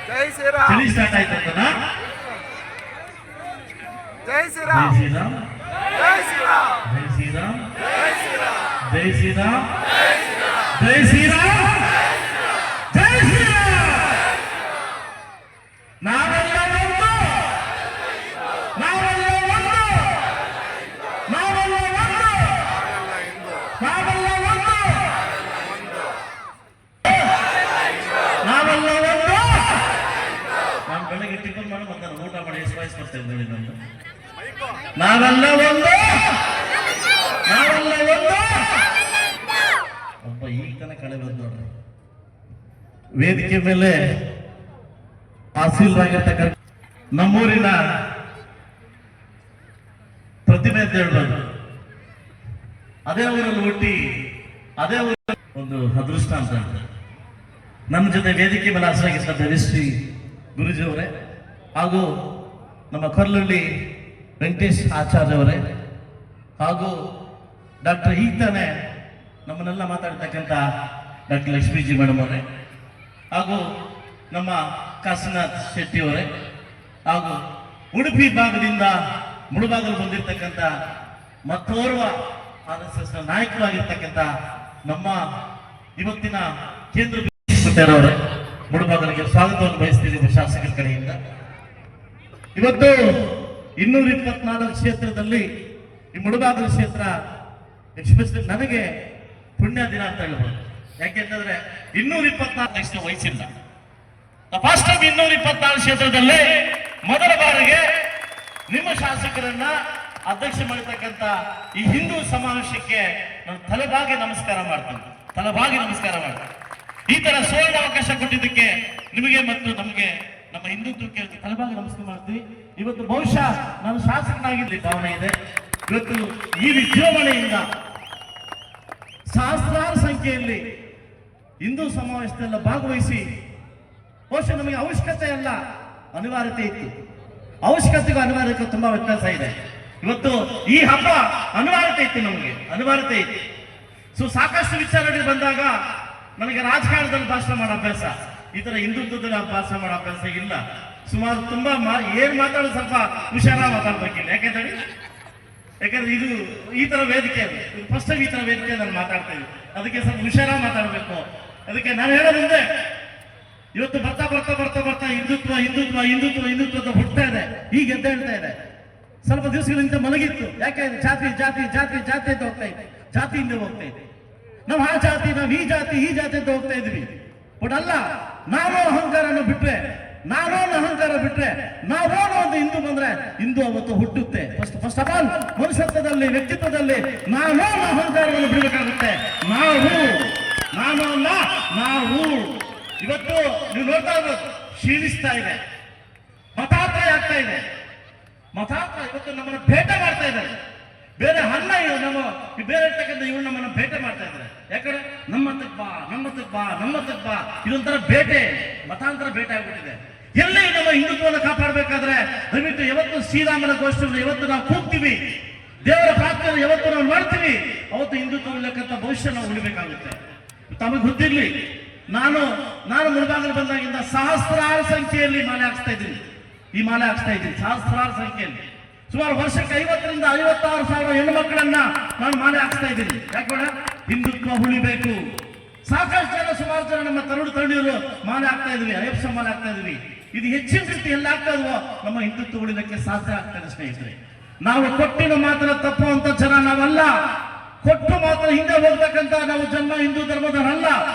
ಜೈ ಶ್ರೀರಾಮ್. ಚಳಿ ಸ್ಟಾರ್ಟ್ ಆಯ್ತಂತನ. ಜೈ ಶ್ರೀರಾಮ್. ಜೈ ಶ್ರೀರಾಮ್. ಜೈ ಶ್ರೀರಾಮ್. ಜೈ ಶ್ರೀರಾಮ್. ಜೈ ಶ್ರೀರಾಮ್. ಜೈ ಶ್ರೀರಾಮ್. ಜೈ ಶ್ರೀರಾಮ್. ಜೈ ಶ್ರೀರಾಮ್. ನಾವೆಲ್ಲ ಒಂದು, ನಾವೆಲ್ಲ ಒಂದು, ನಾವೆಲ್ಲ ಒಂದು, ನಾವೆಲ್ಲ ಒಂದು, ನಾವೆಲ್ಲ ಒಂದು. ನಾನು ಬೆಳಗ್ಗೆ ಟಿಫನ್ ಮಾಡಿ ಮತ್ತೆ ಊಟ ಮಾಡಿ ಎಷ್ಟು ವಯಸ್ಸು ಬರ್ತೇವೆ ನೋಡಿ ನಾನು. ನಾವೆಲ್ಲ ಒಂದು, ನಾವೆಲ್ಲ ಒಂದು. ಒಬ್ಬ ಈಗ ತನಕ ಕಳೆ ಬಂದು ನೋಡ್ರಿ ವೇದಿಕೆ ಮೇಲೆ ಆಸೀನರಾಗಿರ್ತಕ್ಕಂಥ ನಮ್ಮೂರಿನ ಪ್ರತಿಭೆ ಅಂತ ಹೇಳ್ಬೋದು. ಅದೇ ಊರಲ್ಲಿ ಹುಟ್ಟಿ ಅದೇ ಊರಲ್ಲಿ ಒಂದು ಅದೃಷ್ಟ ಅಂತ ನನ್ನ ಜೊತೆ ವೇದಿಕೆ ಮೇಲೆ ಆಸರಾಗಿದ್ದ ಶ್ರೀ ಗುರುಜಿಯವರೇ ಹಾಗೂ ನಮ್ಮ ಕೊರ್ಲಳ್ಳಿ ವೆಂಕಟೇಶ್ ಆಚಾರ್ಯ ಅವರೇ ಹಾಗೂ ಡಾಕ್ಟರ್ ಈತಾನೆ ನಮ್ಮನ್ನೆಲ್ಲ ಮಾತಾಡ್ತಕ್ಕಂಥ ಡಾಕ್ಟರ್ ಲಕ್ಷ್ಮೀಜಿ ಮೇಡಮ್ ಅವರೇ ಹಾಗೂ ನಮ್ಮ ಕಾಶಿನಾಥ್ ಶೆಟ್ಟಿ ಅವರೇ ಹಾಗೂ ಉಡುಪಿ ಭಾಗದಿಂದ ಮುಳುಬಾಗಲು ಬಂದಿರತಕ್ಕಂಥ ಮತ್ತೋರ್ವ RSS ನಾಯಕರಾಗಿರ್ತಕ್ಕಂಥ ನಮ್ಮ ಇವತ್ತಿನ ಕೇಂದ್ರ ಅವರೇ ಮುಳುಬಾಗಲಿಗೆ ಸ್ವಾಗತವನ್ನು ಬಯಸ್ತಿದ್ದೀವಿ ಶಾಸಕರ ಕಡೆಯಿಂದ. ಇವತ್ತು 224 ಕ್ಷೇತ್ರದಲ್ಲಿ ಈ ಮುಳುಬಾಗಲು ಕ್ಷೇತ್ರ ಎಕ್ಸ್ಪೆಷಲಿ ನನಗೆ ಪುಣ್ಯ ದಿನ ಅಂತ ಹೇಳ್ಬೋದು. ಯಾಕೆಂತಂದ್ರೆ 224 ವಯಸ್ಸಿಲ್ಲ. ಫಸ್ಟ್ ಟೈಮ್ 224 ಕ್ಷೇತ್ರದಲ್ಲಿ ಮೊದಲ ಬಾರಿಗೆ ನಿಮ್ಮ ಶಾಸಕರನ್ನ ಅಧ್ಯಕ್ಷ ಮಾಡಿರ್ತಕ್ಕಂಥ ಈ ಹಿಂದೂ ಸಮಾವೇಶಕ್ಕೆ ನಾನು ತಲೆಬಾಗಿ ನಮಸ್ಕಾರ ಮಾಡ್ತೀನಿ. ತಲೆಬಾಗಿ ನಮಸ್ಕಾರ ಮಾಡ್ತೀನಿ. ಈ ತರ ಸುವರ್ಣ ಅವಕಾಶ ಕೊಟ್ಟಿದ್ದಕ್ಕೆ ನಿಮಗೆ ಮತ್ತು ನಮಗೆ ನಮ್ಮ ಹಿಂದುತ್ವಕ್ಕೆ ತಲೆಬಾಗಿ ನಮಸ್ಕಾರ ಮಾಡ್ತೀವಿ. ಇವತ್ತು ಬಹುಶಃ ನಾನು ಶಾಸಕನಾಗಿದ್ದ ಭಾವನೆ ಇದೆ. ಇವತ್ತು ಈ ವಿಜೃಂಭಣೆಯಿಂದ ಸಹಸ್ರಾರು ಸಂಖ್ಯೆಯಲ್ಲಿ ಹಿಂದೂ ಸಮಾವೇಶದಲ್ಲ ಭಾಗವಹಿಸಿ ಬಹುಶಃ ನಮಗೆ ಅವಶ್ಯಕತೆ ಅಲ್ಲ ಅನಿವಾರ್ಯತೆ ಇತ್ತು. ಅವಶ್ಯಕತೆಗೂ ಅನಿವಾರ್ಯತೆ ತುಂಬಾ ವ್ಯತ್ಯಾಸ ಇದೆ. ಇವತ್ತು ಈ ಹಬ್ಬ ಅನಿವಾರ್ಯತೆ ಇತ್ತು, ನಮಗೆ ಅನಿವಾರ್ಯತೆ ಇತ್ತು. ಸಾಕಷ್ಟು ವಿಚಾರಗಳು ಬಂದಾಗ ನನಗೆ ರಾಜಕಾರಣದಲ್ಲಿ ಭಾಷಣ ಮಾಡೋ ಅಭ್ಯಾಸ, ಈ ತರ ಹಿಂದುತ್ವದಲ್ಲಿ ಭಾಷಣ ಮಾಡೋ ಅಭ್ಯಾಸ ಇಲ್ಲ. ಸುಮಾರು ತುಂಬಾ ಏನ್ ಮಾತಾಡೋದು ಸ್ವಲ್ಪ ಹುಷಾರಾಗಿ ಮಾತಾಡ್ಬೇಕಿಲ್ಲ. ಯಾಕಂದ್ರೆ ಇದು ಈ ತರ ವೇದಿಕೆ, ಅದು ಫಸ್ಟ್ ಟೈಮ್ ಈ ತರ ವೇದಿಕೆ ನಾನು ಮಾತಾಡ್ತಾ ಇದ್ದೀನಿ. ಅದಕ್ಕೆ ಸ್ವಲ್ಪ ಹುಷಾರಾಗಿ ಮಾತಾಡ್ಬೇಕು. ಅದಕ್ಕೆ ನಾನು ಹೇಳೋದಂದ್ರೆ ಇವತ್ತು ಬರ್ತಾ ಬರ್ತಾ ಬರ್ತಾ ಬರ್ತಾ ಹಿಂದುತ್ವ ಹಿಂದುತ್ವ ಹಿಂದುತ್ವ ಹಿಂದುತ್ವ ಅಂತ ಹುಡ್ತಾ ಇದೆ. ಈಗ ಎದ್ದ ಹೇಳ್ತಾ ಇದೆ. ಸ್ವಲ್ಪ ದಿವಸಗಳಿಂದ ಮಲಗಿತ್ತು. ಯಾಕೆಂದ್ರೆ ಜಾತಿ ಜಾತಿ ಜಾತಿ ಜಾತಿ ಅಂತ ಹೋಗ್ತಾ ಇದೆ, ಜಾತಿಯಿಂದ ಹೋಗ್ತಾ ಇದೆ. ನಾವು ಆ ಜಾತಿ, ನಾವು ಈ ಜಾತಿ ಈ ಜಾತಿ ಅಂತ ಹೋಗ್ತಾ ಇದ್ವಿ. ಬಟ್ ಅಲ್ಲ, ನಾನೋ ಅಹಂಕಾರನ ಬಿಟ್ರೆ, ನಾನೋ ಅಹಂಕಾರ ಬಿಟ್ರೆ, ನಾವೋ ಒಂದು ಹಿಂದೂ ಬಂದ್ರೆ ಹಿಂದೂ ಅವತ್ತು ಹುಟ್ಟುತ್ತೆ. ಫಸ್ಟ್ ಆಫ್ ಆಲ್ ಮನುಷ್ಯತ್ವದಲ್ಲಿ, ವ್ಯಕ್ತಿತ್ವದಲ್ಲಿ ನಾನೋ ಅಹಂಕಾರವನ್ನು ಬಿಡಬೇಕಾಗುತ್ತೆ. ನಾನು ಅಲ್ಲ, ನಾವು. ಇವತ್ತು ನೀವು ನೋಡ್ತಾ ಇರ್ಬೋದು, ಕ್ಷೀಣಿಸ್ತಾ ಇದೆ, ಮತಾಂತರ ಆಗ್ತಾ ಇದೆ. ಮತಾಂತರ ಇವತ್ತು ನಮ್ಮನ್ನು ಭೇಟ ಮಾಡ್ತಾ ಇದ್ದಾರೆ. ಬೇರೆ ಅನ್ನ ನಮ್ಮ ಬೇರೆ ಇರ್ತಕ್ಕಂಥ ಇವರು ನಮ್ಮನ್ನು ಭೇಟೆ ಮಾಡ್ತಾ ಇದ್ದಾರೆ. ಯಾಕಂದ್ರೆ ನಮ್ಮ ತಕ್ಕ ಬಾ ಇದೊಂಥರ ಬೇಟೆ, ಮತಾಂತರ ಬೇಟೆ ಆಗ್ಬಿಟ್ಟಿದೆ. ಎಲ್ಲಿ ನಮ್ಮ ಹಿಂದುತ್ವವನ್ನು ಕಾಪಾಡಬೇಕಾದ್ರೆ ದಯವಿಟ್ಟು ಯಾವತ್ತು ಶ್ರೀರಾಮನ ಗೋಷ್ಠಿಯನ್ನು ಯಾವತ್ತು ನಾವು ಕೂಗ್ತೀವಿ, ದೇವರ ಪ್ರಾರ್ಥನೆ ಯಾವತ್ತು ನಾವು ಮಾಡ್ತೀವಿ, ಅವತ್ತು ಹಿಂದುತ್ವ ಉಳ್ಳಕ್ಕಂತ ಭವಿಷ್ಯ ನಾವು ಉಳಿಬೇಕಾಗುತ್ತೆ. ತಮಗೆ ಗೊತ್ತಿರ್ಲಿ, ನಾನು ಮುಳುಬಾಗಲು ಬಂದಾಗಿಂದ ಸಹಸ್ರಾರು ಸಂಖ್ಯೆಯಲ್ಲಿ ಮಾಲೆ ಹಾಕ್ಸ್ತಾ ಇದ್ದೀನಿ. ಈ ಮಾಲೆ ಹಾಕ್ಸ್ತಾ ಇದ್ದೀನಿ ಸಹಸ್ರಾರು ಸಂಖ್ಯೆಯಲ್ಲಿ. ಸುಮಾರು ವರ್ಷಕ್ಕೆ 50,000 ರಿಂದ 56,000 ಹೆಣ್ಣು ಮಕ್ಕಳನ್ನ ನಾನು ಮಾಲೆ ಹಾಕ್ಸ್ತಾ ಇದ್ದೀನಿ. ಯಾಕಂದ್ರೆ ಹಿಂದುತ್ವ ಉಳಿಬೇಕು. ಸಾಕಷ್ಟು ಜನ, ಸುಮಾರು ಜನ ನಮ್ಮ ತರುಣಿಯರು ಮಾಲೆ ಹಾಕ್ತಾ ಇದ್ವಿ, ಅಯ್ಯಪ್ಪ ಮಾಲೆ ಹಾಕ್ತಾ ಇದ್ವಿ. ಇದು ಹೆಚ್ಚಿನ ರೀತಿ ಎಲ್ಲ ಆಗ್ತಾ ಇದ್ವೋ ನಮ್ಮ ಹಿಂದುತ್ವ ಉಳಿದಕ್ಕೆ ಸಾಧ್ಯ ಆಗ್ತದೆ ಸ್ನೇಹಿತರೆ. ನಾವು ಕೊಟ್ಟಿನ ಮಾತ್ರ ತಪ್ಪುವಂತ ಜನ ನಾವಲ್ಲ. ಕೊಟ್ಟು ಮಾತ್ರ ಹಿಂದೆ ಹೋಗ್ತಕ್ಕಂತ ನಾವು ಜನ್ಮ ಹಿಂದೂ ಧರ್ಮದವರಲ್ಲ.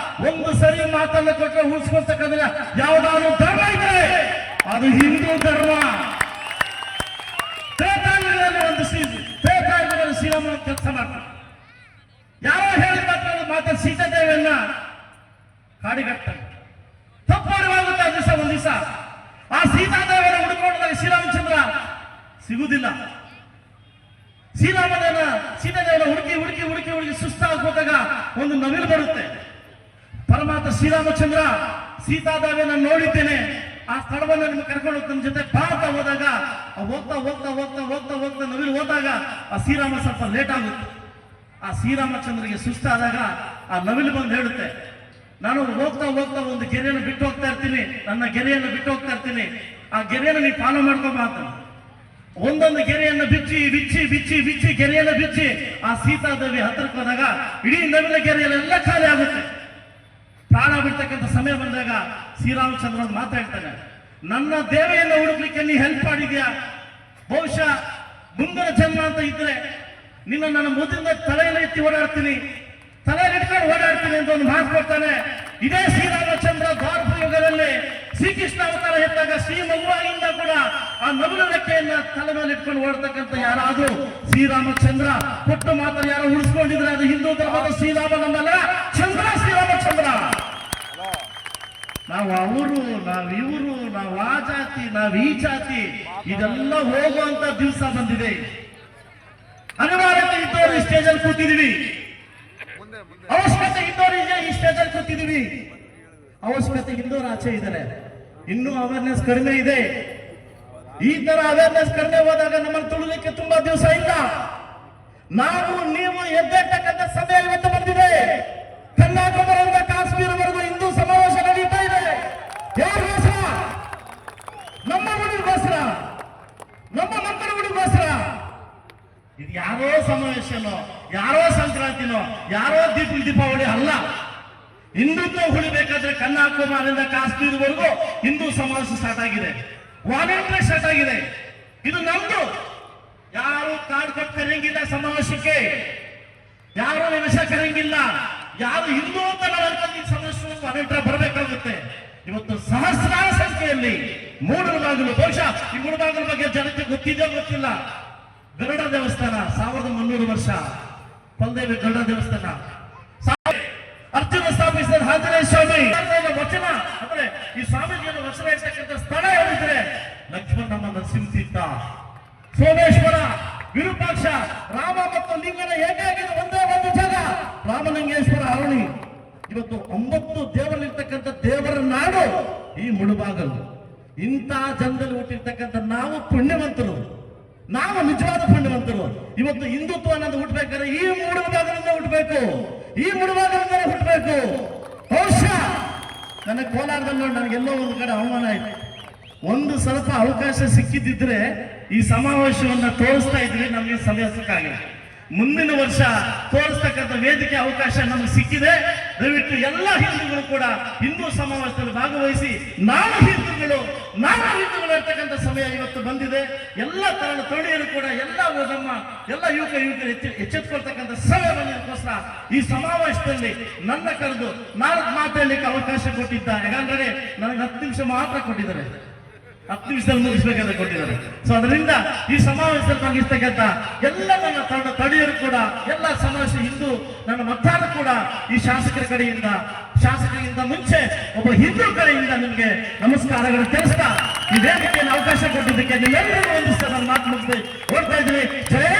ಒಂದು ಸರಿ ಮಾತನ್ನ ಕೊಟ್ಟರೆ ಉಳಿಸ್ಕೊಳ್ತಕ್ಕಂದ್ರೆ ಯಾವ್ದಾದ್ರು ಧರ್ಮ ಇದೆ, ಅದು ಹಿಂದೂ ಧರ್ಮ. ಒಂದು ಶ್ರೀರಾಮನ ಕೆಲಸ ಮಾಡ್ತಾರೆ. ಯಾರೋ ಹೇಳಿದ ಮಾತ್ರ ಸೀತಾದೇವಿಯನ್ನ ಕಾಡಿಗಟ್ಟಾರೆ. ತಪ್ಪರಿವಾಗುತ್ತೆ. ಒಂದ್ ದಿವಸ ಆ ಸೀತಾದೇವಿಯನ್ನು ಹುಡುಕೊಂಡಾಗ ಶ್ರೀರಾಮಚಂದ್ರ ಸಿಗುದಿಲ್ಲ. ಸೀತಾದೇವನ ಹುಡುಕಿ ಸುಸ್ತಾಗಿ ಹೋದಾಗ ಒಂದು ನವಿಲು ಬರುತ್ತೆ. ಪರಮಾತ್ಮ ಶ್ರೀರಾಮಚಂದ್ರ ಸೀತಾದೇವಿಯನ್ನು ನೋಡಿದ್ದೇನೆ, ಆ ಸ್ಥಳವನ್ನು ನಿಮ್ಗೆ ಕರ್ಕೊಂಡು ಹೋಗ್ತಾ ಜೊತೆ ಭಾರತ ಹೋದಾಗ ಹೋಗ್ತಾ ನವಿಲು ಹೋದಾಗ ಆ ಶ್ರೀರಾಮ ಸ್ವಲ್ಪ ಲೇಟ್ ಆಗುತ್ತೆ. ಆ ಶ್ರೀರಾಮಚಂದ್ರಿಗೆ ಸುಸ್ತಾದಾಗ ಆ ನವಿಲು ಬಂದು ಹೇಳುತ್ತೆ, ನಾನು ಹೋಗ್ತಾ ಹೋಗ್ತಾ ಒಂದು ಗೆರೆಯನ್ನು ಬಿಟ್ಟು ಹೋಗ್ತಾ ಇರ್ತೀನಿ, ನನ್ನ ಗೆರೆಯನ್ನು ಬಿಟ್ಟು ಹೋಗ್ತಾ ಇರ್ತೀನಿ. ಆ ಗೆರೆಯನ್ನು ನೀವು ಫಾಲೋ ಮಾಡ್ಕೊಂಬ ಅಂತ ಒಂದೊಂದು ಗೆರೆಯನ್ನು ಬಿಚ್ಚಿ ಬಿಚ್ಚಿ ಬಿಚ್ಚಿ ಬಿಚ್ಚಿ ಗೆರೆಯನ್ನು ಬಿಚ್ಚಿ ಆ ಸೀತಾದೇವಿ ಹತ್ರಕ್ಕೆ ಹೋದಾಗ ಇಡೀ ನವಿಲ ಗೆರೆಯಲ್ಲೆಲ್ಲ ಖಾಲಿ ಆಗುತ್ತೆ. ಪ್ರಾಣ ಬಿಡ್ತಕ್ಕಂಥ ಸಮಯ ಬಂದಾಗ ಶ್ರೀರಾಮಚಂದ್ರ ಮಾತಾಡ್ತಾನೆ, ನನ್ನ ದೇವಿಯನ್ನು ಹುಡುಕ್ಲಿಕ್ಕೆ ನೀ ಹೆಲ್ಪ್ ಮಾಡಿದ್ಯಾ, ಬಹುಶಃ ಮುಂದಿನ ಜನ್ಮ ಅಂತ ಇದ್ರೆ ನಿನ್ನ ನನ್ನ ಮುದ್ದಿಂದ ತಲೆಯಲ್ಲಿ ಎತ್ತಿ ಓಡಾಡ್ತೀನಿ, ತಲೆಯಲ್ಲಿ ಇಟ್ಕೊಂಡು ಓಡಾಡ್ತೀನಿ ಅಂತ ಒಂದು ಮಾತು ಕೊಡ್ತಾನೆ. ಇದೇ ಶ್ರೀರಾಮಚಂದ್ರ ದ್ವಾಪರ ಯುಗದಲ್ಲಿ ಶ್ರೀಕೃಷ್ಣ ಅವತಾರ ಎತ್ತಾಗ ಶ್ರೀ ಮಗುವಾಗಿಂದ ಕೂಡ ಆ ನವಿಲು ರೆಕ್ಕೆಯನ್ನ ತಲೆ ಮೇಲೆ ಇಟ್ಕೊಂಡು ಓಡ್ತಕ್ಕಂಥ ಯಾರಾದ್ರೂ ಶ್ರೀರಾಮಚಂದ್ರ ಕೊಟ್ಟ ಮಾತನ್ನು ಯಾರು ಉಳಿಸ್ಕೊಂಡಿದ್ರೆ ಅದು ಹಿಂದೂ ಧರ್ಮದ ಶ್ರೀರಾಮ ನಮ್ಮಲ್ಲ, ಚಂದ್ರ ಶ್ರೀರಾಮಚಂದ್ರ. ನಾವು ಅವರು, ನಾವಿವರು, ನಾವು ಆ ಜಾತಿ, ನಾವು ಈ ಜಾತಿ, ಇದೆಲ್ಲ ಹೋಗುವಂತ ದಿವಸ ಬಂದಿದೆ. ಅನಿವಾರ್ಯತೆ ಇದ್ದವರು ಈ ಸ್ಟೇಜಲ್ಲಿ ಕೂತಿದೀವಿ, ಅವಶ್ಯಕತೆ ಇದ್ದವರು ಈ ಸ್ಟೇಜಲ್ಲಿ ಕೂತಿದೀವಿ, ಅವಶ್ಯಕತೆ ಇದ್ದವರು ಆಚೆ ಇದ್ದಾರೆ. ಇನ್ನೂ ಅವೇರ್ನೆಸ್ ಕಡಿಮೆ ಇದೆ. ಈ ತರ ಅವೇರ್ನೆಸ್ ಕಡಿಮೆ ಹೋದಾಗ ನಮ್ಮನ್ನು ತುಳಿಲಿಕ್ಕೆ ತುಂಬಾ ದಿವಸ ಇಲ್ಲ. ನಾವು ನೀವು ಎದ್ದೇಳ್ತಕ್ಕಂಥ ಸಮಯ ಇವತ್ತು ಬಂದಿದೆ. ಕನ್ಯಾಕುಮಾರಿಯಿಂದ ಕಾಶ್ಮೀರವರೆಗೂ ಹಿಂದೂ ಸಮಾವೇಶ ನಡೀತಾ ಇದೆ. ಯಾರಿಗೋಸ್ಕರ? ನಮ್ಮ ಹುಡುಗರಿಗೋಸ್ಕರ, ನಮ್ಮ ಮಕ್ಕಳ ಹುಡುಗರಿಗೋಸ್ಕರ. ಇದು ಯಾರೋ ಸಮಾವೇಶನೋ, ಯಾರೋ ಸಂಕ್ರಾಂತಿನೋ, ಯಾರೋ ದೀಪಾವಳಿ ಅಲ್ಲ. ಹಿಂದುತ್ವ ಉಳಿಬೇಕಾದ್ರೆ ಕನ್ಯಾಕುಮಾರಿಯಿಂದ ಕಾಶ್ಮೀರವರೆಗೂ ಹಿಂದೂ ಸಮಾವೇಶ ಸ್ಟಾರ್ಟ್ ಆಗಿದೆ, ವಾಲಂಟರಿ ಸ್ಟಾರ್ಟ್ ಆಗಿದೆ. ಇದು ನಮ್ದು. ಯಾರು ಕಾರ್ಡ್ ಕೊಟ್ಟು ಕರೆಯಂಗಿಲ್ಲ ಸಮಾವೇಶಕ್ಕೆ, ಯಾರು ವಿಷ ಕರೆಯಂಗಿಲ್ಲ, ಯಾರು ಹಿಂದೂ ಅಂತ ನಾವು ಅನ್ಕೊಂಡು ಸಮಾವೇಶ ವಾಲಂಟರಿ ಬರಬೇಕಾಗುತ್ತೆ. ಇವತ್ತು ಸಹಸ್ರಾರು ಸಂಖ್ಯೆಯಲ್ಲಿ ಮೂಡಲಬಾಗಿಲು, ಬಹುಶಃ ಈ ಮೂಡಲಬಾಗಿಲು ಬಗ್ಗೆ ಜನಕ್ಕೆ ಗೊತ್ತಿದೆಯೋ ಗೊತ್ತಿಲ್ಲ. ಗರುಡ ದೇವಸ್ಥಾನ 1300 ವರ್ಷ, ಕುಲದೇವಿ ಗರುಡ ದೇವಸ್ಥಾನ. ಅರ್ಜುನ ಸ್ಥಾಪಿಸಿದ ಆಂಜನೇಯ ಸ್ವಾಮಿ ವಚನ ಅಂದ್ರೆ ಈ ಸ್ವಾಮೀಜಿಯನ್ನು ವಚನ ಇರ್ತಕ್ಕಂಥ ಸ್ಥಳ ಹೇಳಿದ್ರೆ ಲಕ್ಷ್ಮಣ ನಮ್ಮ ನರಸಿಂಹತೀರ್ಥ, ಸೋಮೇಶ್ವರ, ವಿರೂಪಾಕ್ಷ, ರಾಮ ಮತ್ತು ಲಿಂಗನ ಏಕಾಗಿದ ಒಂದೇ ಒಂದು ಜಾಗ ರಾಮಲಿಂಗೇಶ್ವರ ಅರಳಿ. ಇವತ್ತು 9 ದೇವರಲ್ಲಿರ್ತಕ್ಕಂಥ ದೇವರ ನಾಡು ಈ ಮುಳುಬಾಗಲು. ಇಂಥ ಜನದಲ್ಲಿ ಹುಟ್ಟಿರ್ತಕ್ಕಂಥ ನಾವು ಪುಣ್ಯವಂತರು, ನಾವು ನಿಜವಾದ ಪುಣ್ಯವಂತರು. ಇವತ್ತು ಹಿಂದುತ್ವ ಅನ್ನೋದು ಹುಟ್ಟಬೇಕಾದ್ರೆ ಈ ಮುಳುಬಾಗಲಿಂದ ಹುಟ್ಟಬೇಕು, ಈ ಮುಳುಬಾಗಲಿಂದ ಹುಟ್ಟಬೇಕು. ಬಹುಶಃ ನನಗೆ ಕೋಲಾರದಲ್ಲಿ ನೋಡಿ ನನಗೆಲ್ಲೋ ಒಂದು ಕಡೆ ಅವಮಾನ ಆಯ್ತು. ಒಂದು ಸ್ವಲ್ಪ ಅವಕಾಶ ಸಿಕ್ಕಿದ್ದಿದ್ರೆ ಈ ಸಮಾವೇಶವನ್ನ ತೋರಿಸ್ತಾ ಇದ್ವಿ, ನಮಗೆ ಸಮಯ ಸಿಕ್ಕಾಗಿಲ್ಲ. ಮುಂದಿನ ವರ್ಷ ತೋರಿಸ್ತಕ್ಕಂಥ ವೇದಿಕೆ ಅವಕಾಶ ನಮಗೆ ಸಿಕ್ಕಿದೆ. ದಯವಿಟ್ಟು ಎಲ್ಲ ಹಿಂದೂಗಳು ಕೂಡ ಹಿಂದೂ ಸಮಾವೇಶದಲ್ಲಿ ಭಾಗವಹಿಸಿ ನಾವು ಹಿಂದೂಗಳು ಇರ್ತಕ್ಕಂಥ ಸಮಯ ಇವತ್ತು ಬಂದಿದೆ. ಎಲ್ಲ ತರಹದ ತೊಡೆಯರು ಕೂಡ ಎಲ್ಲ ನಮ್ಮ ಎಲ್ಲ ಯುವಕರು ಎಚ್ಚೆತ್ಕೊಳ್ತಕ್ಕಂಥ ಸಮಯ ಬಂದಿದ್ದಕ್ಕೋಸ್ಕರ ಈ ಸಮಾವೇಶದಲ್ಲಿ ನನ್ನ ಕರೆದು 4 ಮಾತಾಡಲಿಕ್ಕೆ ಅವಕಾಶ ಕೊಟ್ಟಿದ್ದ. ಯಾಕಂದ್ರೆ ನನಗೆ 10 ನಿಮಿಷ ಮಾತ್ರ ಕೊಟ್ಟಿದ್ದಾರೆ, 10 ನಿಮಿಷದಲ್ಲಿ ಮುಗಿಸ್ಬೇಕಾದ್ರೆ ಕೊಟ್ಟಿದ್ದಾರೆ. ಸೊ ಅದರಿಂದ ಈ ಸಮಾವೇಶದಲ್ಲಿ ಭಾಗಿಸ್ತಕ್ಕಂಥ ಎಲ್ಲ ನನ್ನ ತಡೆಯರು ಕೂಡ, ಎಲ್ಲ ಸಮಾವೇಶ ಹಿಂದೂ ನನ್ನ ಮತದಾರರು ಕೂಡ ಈ ಶಾಸಕರಿಂದ ಮುಂಚೆ ಒಬ್ಬ ಹಿಂದೂ ಕಡೆಯಿಂದ ನಿಮಗೆ ನಮಸ್ಕಾರಗಳು ತಿಳಿಸ್ತಾ ಈ ವೇದಿಕೆಯನ್ನು ಅವಕಾಶ ಕೊಟ್ಟಿದ್ದಕ್ಕೆ ನಿಮ್ಮೆಲ್ಲರಿಗೂ ಒಂದಿಸ್ತಾ ನಾನು ಮಾತು ಮುಗಿಸಿ ಓಡ್ತಾ ಇದ್ದೀನಿ. ಜಯ